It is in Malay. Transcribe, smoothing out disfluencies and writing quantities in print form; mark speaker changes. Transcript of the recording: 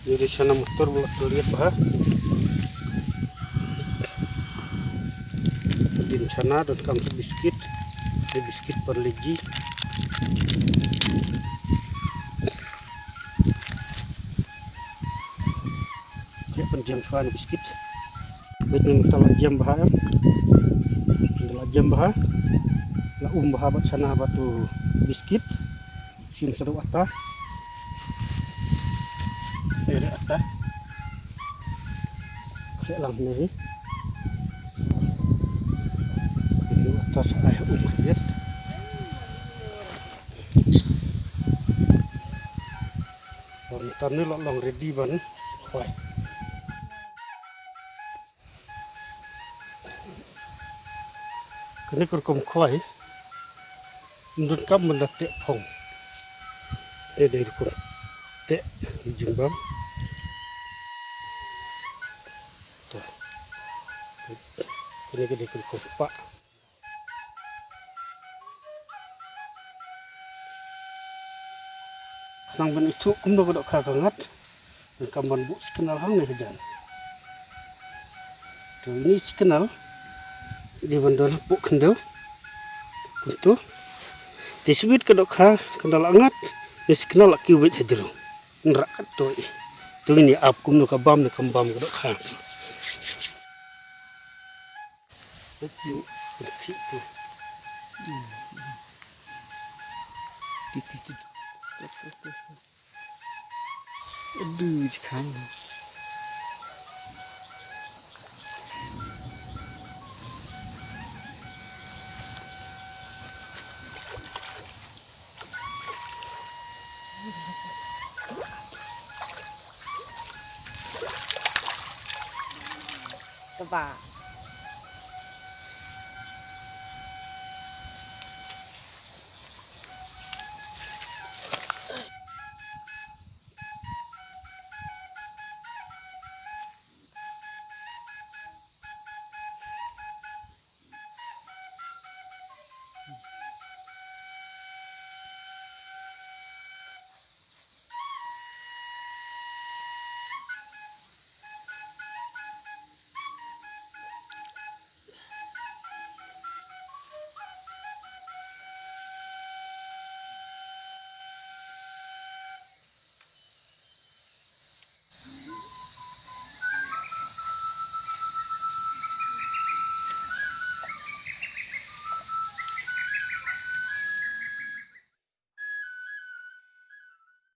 Speaker 1: Jadi sana motor bolak lihat bah. Di sana dan kamu biskit, biskit Parleji. Penjam suan biskit. Betul betul jam bah. Adalah jam bah. La bah bat sana batu biskit. Sim seru ata. Ini ata. Lang ni. Ini atas ayah lihat. Orang ni long ready ban. Wah. Kini kurkum kuai, menurut kamu mendatek pong. Dari kurkum tek jimbang. Tuh, ini kini kurkum pak. Nang ben itu kumdo kodok kagangat, dan kaman bu sekenal hang nih dan. Tuh ini sekenal. Di bandar puk kendal, untuk disebut kedok kendal angat, is kenal laki wet hajro, nrak katoi, tu ini apkum nuka bam kedok Itu,
Speaker 2: aduh sekarang. Tebak.